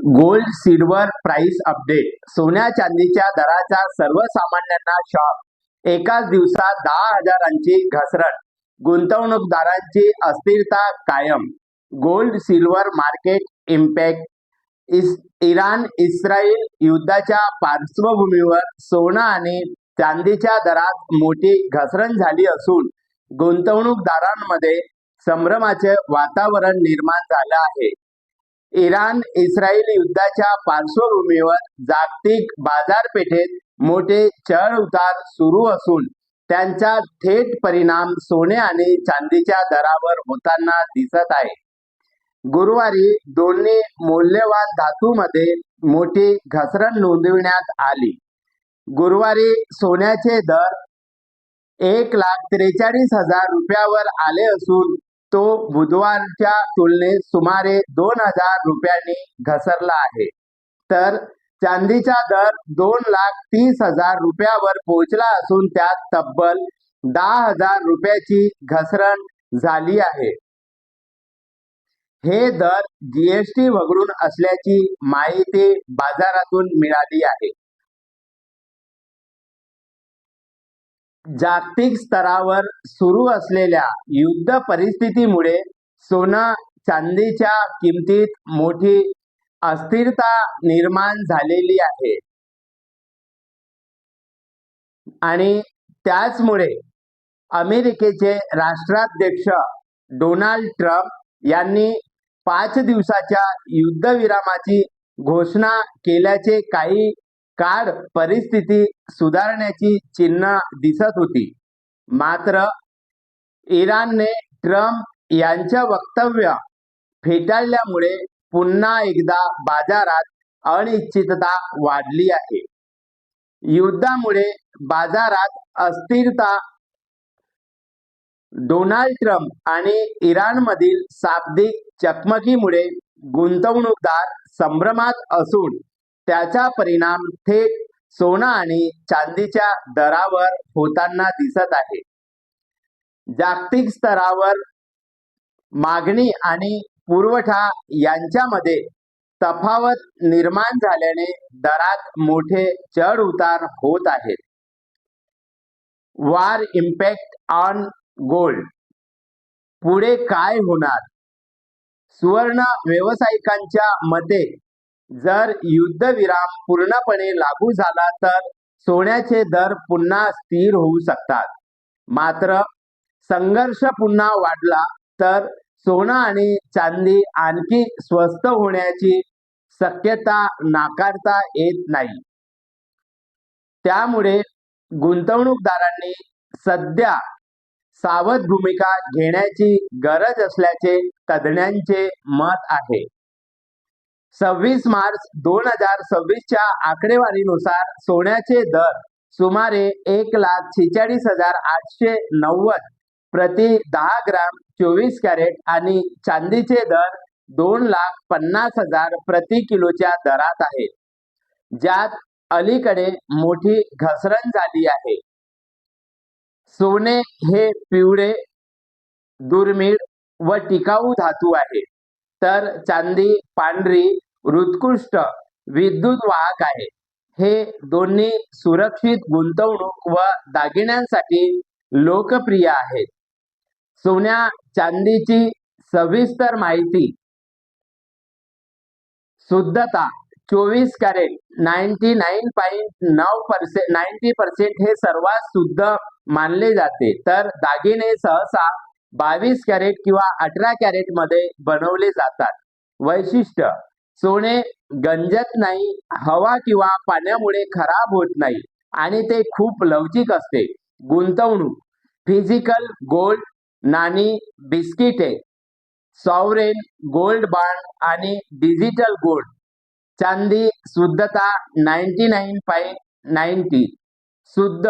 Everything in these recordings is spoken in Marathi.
Gold silver price update. सोन्या चांदीच्या दराचा सर्वसामान्यांना शॉक. एकाच दिवसात 10,000ची घसरण. गुंतवणूकदारांची अस्थिरता कायम. Gold silver market impact. Iran Israel युद्धाच्या पार्श्वभूमीवर सोनं आणि चांदीच्या दरात मोठी घसरण झाली असून गुंतवणूकदारांमध्ये संभ्रमाचे वातावरण निर्माण झालं आहे. इराण इस्रायल युद्धाच्या पार्श्वभूमीवर जागतिक बाजारपेठेत मोठे चढ उतार सुरू असून त्यांचा थेट परिणाम सोने आणि चांदीच्या दरावर होताना दिसत आहे. गुरुवारी दोन्ही मौल्यवान धातूमध्ये मोठी घसरण नोंदविण्यात आली. गुरुवारी सोन्याचे दर 1,43,000 रुपयावर आले असून तो बुधवारच्या तुलनेत सुमारे 2,000 रुपयांनी घसरला आहे. तर चांदीचा दर 2,30,000 रुपयावर पोहोचला असून त्यात तब्बल 10,000 रुपयाची घसरण झाली आहे. हे दर जीएसटी वगळून असल्याची माहिती बाजारातून मिळाली आहे. जागतिक स्तरावर सुरू असलेल्या युद्ध परिस्थितीमुळे सोनं चांदीच्या किमतीत मोठी अस्थिरता निर्माण झालेली आहे आणि त्याचमुळे अमेरिकेचे राष्ट्राध्यक्ष डोनाल्ड ट्रम्प यांनी 5 दिवसाच्या युद्धविरामाची घोषणा केल्याचे काही काळ परिस्थिती सुधारण्याची चिन्ह दिसत होती. मात्र इराणने ट्रम्प यांचे वक्तव्य फेटाळल्यामुळे पुन्हा एकदा बाजारात अनिश्चितता वाढली आहे. युद्धामुळे बाजारात अस्थिरता. डोनाल्ड ट्रम्प आणि इराणमधील शाब्दिक चकमकीमुळे गुंतवणूकदार संभ्रमात असून त्याचा परिणाम थेट सोनं आणि चांदीच्या दरावर होताना दिसत आहे. जागतिक स्तरावर मागणी आणि पुरवठा यांच्यामध्ये तफावत निर्माण झाल्याने दरात मोठे चढ उतार होत आहेत. War impact on gold. पुढे काय होणार? सुवर्ण व्यावसायिकांच्या मते जर युद्धविराम पूर्णपणे लागू झाला तर सोन्याचे दर पुन्हा स्थिर होऊ शकतात. मात्र संघर्ष पुन्हा वाढला तर सोनं आणि चांदी आणखी स्वस्त होण्याची शक्यता नाकारता येत नाही. त्यामुळे गुंतवणूकदारांनी सध्या सावध भूमिका घेण्याची गरज असल्याचे तज्ज्ञांचे मत आहे. 26 मार्च 2026च्या आकडेवारीनुसार सोन्याचे दर सुमारे 1,46,890 प्रति 10 ग्राम 24 कॅरेट आणि चांदीचे दर 2,50,000 प्रति किलोच्या दरात आहेत, ज्यात अलीकडे मोठी घसरण झाली आहे. सोने हे पिवळे, दुर्मिळ व टिकाऊ धातू आहे, तर चांदी पांढरी, उत्कृष्ट विद्युत वाहक आहे. हे दोन्ही सुरक्षित गुंतवणूक व दागिन्यांसाठी लोकप्रिय आहेत. सोन्या चांदीची सविस्तर माहिती. शुद्धता 24 कॅरेट 99.9%, 90% हे सर्वात शुद्ध मानले जाते, तर दागिने सहसा 22 कॅरेट किंवा 18 कॅरेट मध्ये बनवले जातात. वैशिष्ट्य: सोने गंजत नाही, हवा किंवा पाण्यामुळे खराब होत नाही आणि ते खूप लवचिक असते. गुंतवणूक: फिजिकल गोल्ड, नाणी, बिस्किटे, सॉव्हरेन गोल्ड बॉन्ड आणि डिजिटल गोल्ड. चांदी शुद्धता 99.90 शुद्ध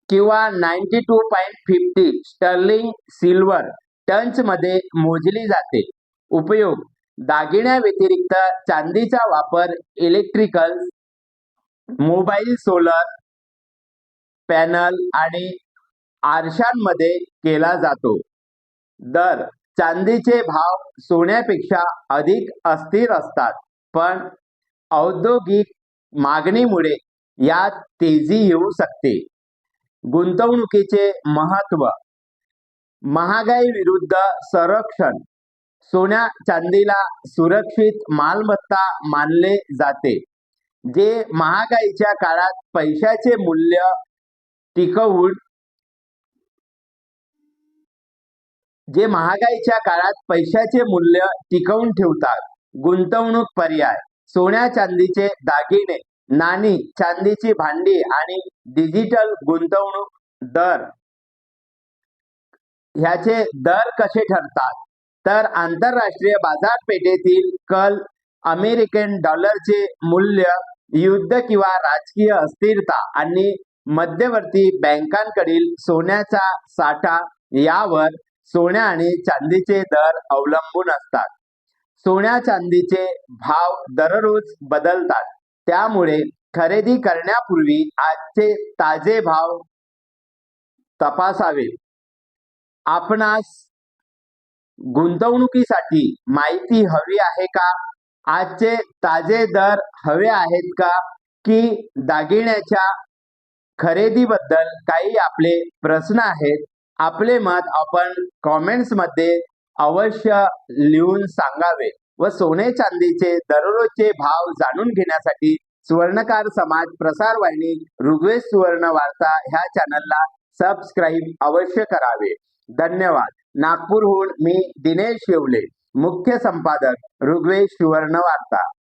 किंवा 92.50 स्टर्लिंग सिल्वर टन्स मध्ये मोजली जाते. उपयोग: दागिन्याव्यतिरिक्त चांदीचा वापर इलेक्ट्रिकल, मोबाईल, सोलर पॅनल आणि आरशांमध्ये केला जातो. दर: चांदीचे भाव सोन्यापेक्षा अधिक अस्थिर असतात, पण औद्योगिक मागणीमुळे यात तेजी येऊ शकते. गुंतवणुकीचे महत्त्व. महागाई विरुद्ध संरक्षण. सोन्या चांदीला सुरक्षित मालमत्ता मानले जाते, जे महागाईच्या काळात पैशाचे मूल्य टिकवून ठेवतात. गुंतवणूक पर्याय. सोन्या चांदीचे दागिने, नाणी, चांदीची भांडी आणि डिजिटल गुंतवणूक. दर. ह्याचे दर कसे ठरतात? तर आंतरराष्ट्रीय बाजारपेठेतील कल, अमेरिकन डॉलरचे मूल्य, युद्ध किंवा राजकीय अस्थिरता आणि मध्यवर्ती बँकांकडील सोन्याचा साठा यावर सोन्या आणि चांदीचे दर अवलंबून असतात. सोन्या चांदीचे भाव दररोज बदलतात, त्यामुळे खरेदी करण्यापूर्वी आजचे ताजे भाव तपासावे. आपणास गुंतवणुकीसाठी माहिती हवी आहे का? आजचे ताजे दर हवे आहेत का? की दागिन्याच्या खरेदीबद्दल काही आपले प्रश्न आहेत? आपले मत आपण कॉमेंट्स मध्ये अवश्य लिहून सांगावे व सोने चांदीचे दररोजचे भाव जाणून घेण्यासाठी स्वर्णकार समाज प्रसार वाहिनी ऋग्वेद सुवर्ण वार्ता ह्या चॅनलला सबस्क्राईब अवश्य करावे. धन्यवाद. नागपूरहून मी दिनेश येवले, मुख्य संपादक ऋग्वेद सुवर्ण वार्ता.